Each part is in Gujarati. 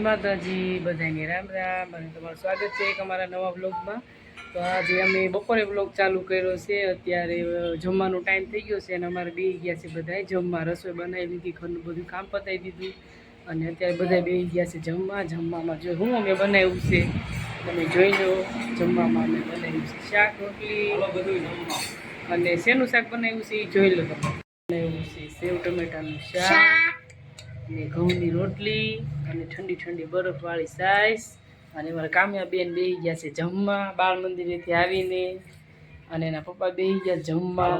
માતાજી બધાને રામ રામ અને તમારું સ્વાગત છે એક અમારા નવા બ્લોગમાં। તો આજે અમે બપોરે બ્લોગ ચાલુ કર્યો છે। અત્યારે જમવાનો ટાઈમ થઈ ગયો છે અને અમારે બેસી ગયા છે બધા જમવા। રસોઈ બનાવી લીધી, ઘરનું બધું કામ પતાવી દીધું અને અત્યારે બધા બેસી ગયા છે જમવા। જમવામાં જો હું અમે બનાવ્યું છે તમે જોઈ લો। જમવામાં અમે બનાવ્યું છે શાક રોટલી અને શેનું શાક બનાવ્યું છે એ જોઈ લો। તમે બનાવ્યું છે સેવ ટમેટાનું શાક ને ઘઉંની રોટલી અને ઠંડી ઠંડી બરફવાળી સાઈસ અને મારા કામ્યા બેન બેસી ગયા છે જમવા બાળ મંદિરેથી આવીને અને એના પપ્પા બેસી ગયા જમવા।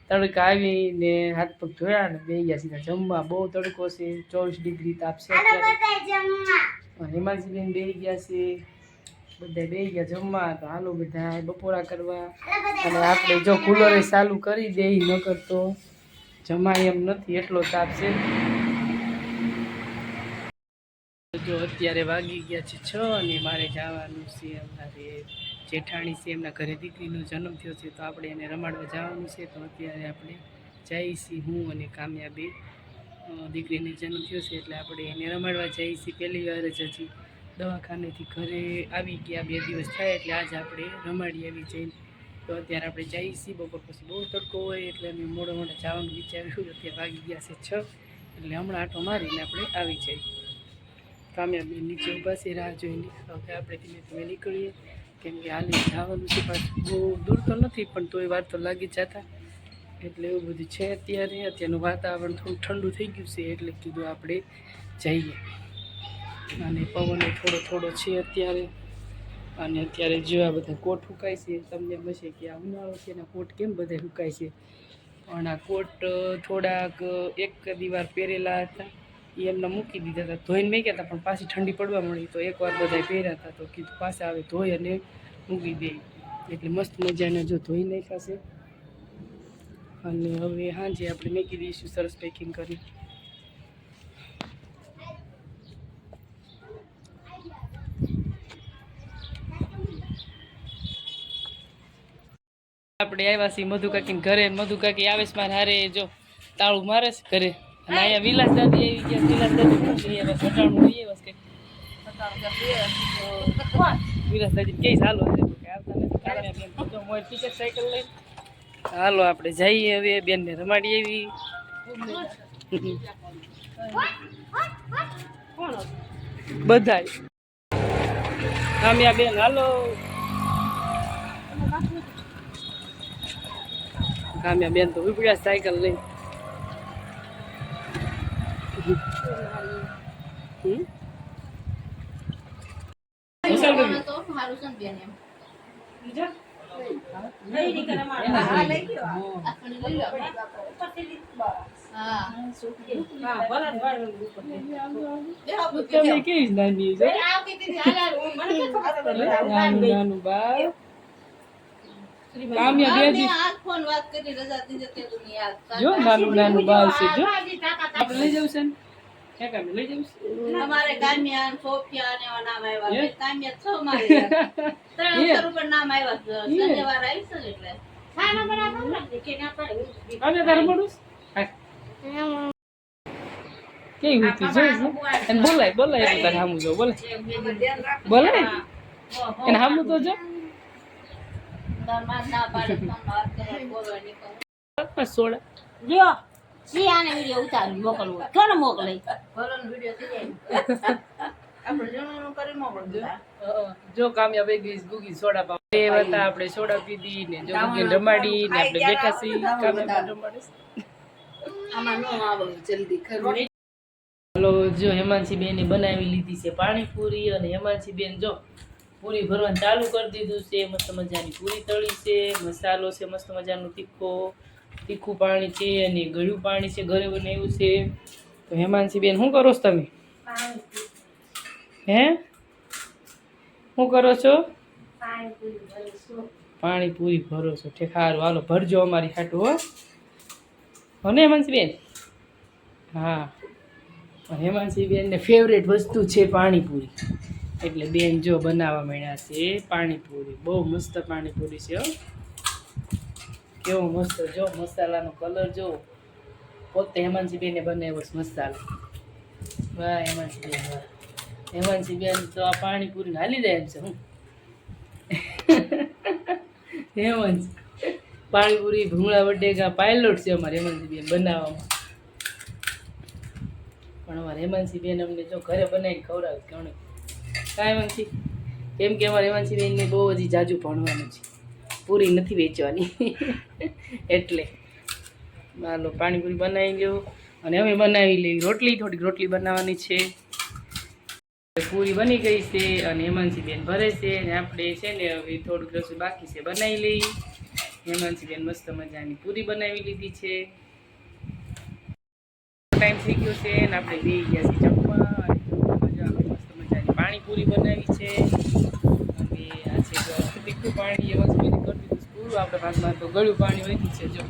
તડકા આવીને હાથ પગ ધોયા ને બેસી ગયા સીધા જમવા। બહુ તડકો છે, 24 ડિગ્રી તાપ છે અત્યારે। હિમાંશી બેન બેસી ગયા છે, બધા બેસી ગયા જમવા। તો હાલો બધા બપોરા કરવા અને આપણે જો કુલરે ચાલુ કરી દે ન કરતો જમાય એમ નથી, એટલો તાપ છે। જો અત્યારે વાગી ગયા છે 6 અને મારે જવાનું છે અમારે જેઠાણી છે એમના ઘરે દીકરીનો જન્મ થયો છે તો આપણે એને રમાડવા જવાનું છે। તો અત્યારે આપણે જઈએ છીએ હું અને કામ્યાબેન, દીકરીને જન્મ થયો છે એટલે આપણે એને રમાડવા જઈએ છીએ। પહેલી વાર જ હજી દવાખાનેથી ઘરે આવી ગયા, 2 દિવસ થાય એટલે આજે આપણે રમાડી આવી જઈને। તો અત્યારે આપણે જઈએ છીએ, બપોર પછી બહુ તડકો હોય એટલે અમે મોડા જવાનું વિચાર્યું। અત્યારે વાગી ગયા છે 6 એટલે હમણાં આંટો મારીને આપણે આવી જઈએ। કામ્યાબેન નીચે ઊભા છે રાહ જોઈને। હવે આપણે ધીમે ધીમે નીકળીએ કેમ કે હાલે જવાનું છે પાછું, બહુ દૂર તો નથી પણ તોય વાર તો લાગી જતા એટલે એવું બધું છે। અત્યારનું વાતાવરણ થોડું ઠંડુ થઈ ગયું છે એટલે કીધું આપણે જઈએ અને પવન થોડો થોડો છે અત્યારે। અને અત્યારે જો આ બધા કોટ સુકાય છે, તમને હશે કે આ ઉનાળો છે એના કોટ કેમ બધા સુકાય છે, પણ આ કોટ થોડાક એક દીવાર પહેરેલા હતા એ એમને મૂકી દીધા હતા, ધોઈને મૂક્યા હતા પણ પાછી ઠંડી પડવા મળી તો એકવાર બધા પહેર્યા હતા તો કીધું પાછા આવે ધોઈ અને મૂકી દે એટલે મસ્ત મજાના જો ધોઈ નાખ્યા છે। અને હવે સાંજે આપણે મૂકી દઈશું સરસ પેકિંગ કરી। આપણે આવ્યા છીએ મધુકાકી ઘરે, મધુકાકી આવે છે મારે હારે, જો તાળું મારે છે ઘરે અને અહીંયા વિલાસ દાદી આવી ગયા। વિલાસ દાદી ઘટાણું લઈએ બસ કંઈક વિલાસ દાદી કઈ ચાલો આવતા નથી મોર ટીચર સાયકલ લઈને હાલો આપણે જઈએ હવે બેનને રમાડી આવી। બધાય કામ્યા બેન હાલો, કામ્યા બેન તો ઉપડ્યા સાયકલ લઈને। જો નાનું નાનું બાળ છે, જો આપણે લઈ જવું છે ને લઈ જવું છે અમારે કામ્યા સોફિયા ને નામ આવ્યા કામ્યા છો મારે 300 રૂપિયા નામ આવ્યા શનિવાર આવી છે એટલે ખાના બનાવવા લાગે કે ના પડે અને તારે મળું કેવી હતી જો અને બોલાય એટલે તારે સામું જો બોલાય એને સામું તો જો સોડા જો સી આને વિડિયો ઉતારી મોકલવો કોને મોકલે ભલન વિડિયો થઈ જાય આપણે જણનું કરી મોકલજો। જો કામ્યા બેગી ગુગી સોડા પાવ એ હતા, આપણે સોડા પીધી ને જો ગુગી રમાડી ને આપણે બેઠા છીએ કામ્યા રમાડે આમાં નો આવે જલ્દી ખરું। હાલો જો હેમાંશી બેને બનાવી લીધી છે પાણીપુરી અને હેમાંશી બેન જો પૂરી ભરવાનું ચાલુ કરી દીધું છે। મસ્ત મજાની પૂરી તળી છે, મસાલો છે મસ્ત મજાનું તીખું પાણી છે અને ગળ્યું પાણી છે, ઘરે બનાવ્યું છે। તો હેમાંશી બેન શું કરો છો તમે? હે શું કરો છો? પાણીપુરી ભરો છો, ઠીક સારું હાલો ભરજો અમારી હાટું હો ને હેમાંશી બેન। હા હેમાંશી બેન ને ફેવરેટ વસ્તુ છે પાણીપુરી એટલે બેન જો બનાવવા માંડ્યા છે પાણીપુરી। બહુ મસ્ત પાણીપુરી છે હો, કેવો મસ્ત જો મસાલાનો કલર જો પોતે હેમાંશી બેને બનાવ્યો છે મસાલો। વાહ હેમાંસી બેન વાહ. હેમાંસી બેન તો આ પાણીપુરી હાલી જાય એમ છે હું. હેમાંસી પાણીપુરી ભૂંગળા બટેકા પાયલોટ છે અમારે હેમાંસી બેન બનાવવામાં. પણ અમારે હેમાંસી બેન અમને જો ઘરે બનાવીને ખવડાવે ઘણું. કાંઈ હેમાંસી કેમ કે અમારે હેમાંસી બેનને બહુ હજી જાજુ ભણવાનું છે, પૂરી નથી વેચવાની. એટલે હાલો પાણીપુરી બનાવી લ્યો અને અમે બનાવી લઈ રોટલી. થોડીક રોટલી બનાવવાની છે. પૂરી બની ગઈ છે અને હેમાંસી બેન ભરે છે અને આપણે છે ને હવે થોડુંક રસોઈ બાકી છે બનાવી લઈ. હેમાંસી બેન મસ્ત મજાની પૂરી બનાવી લીધી છે. ટાઈમ થઈ ગયો છે અને આપણે બેસી ગયા છીએ જમવા. અને મસ્ત મજાની પાણીપુરી બનાવી છે અને આ છે તીખું પાણી હેમાંસી બેને કરી દીધું પૂરું. આપણે ભાગમાં તો ગળ્યું પાણી વધ્યું છે. જો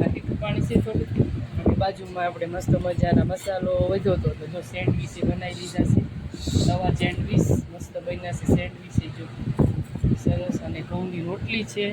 આ તીખું પાણી છે થોડુંક અને બાજુમાં આપણે મસ્ત મજાના મસાલો વધ્યો હતો તો જો સેન્ડવીચ બનાવી દીધા છે. તવા સેન્ડવીચ મસ્ત બન્યા છે. સેન્ડવીચ જો સરસ અને ઘઉંની રોટલી છે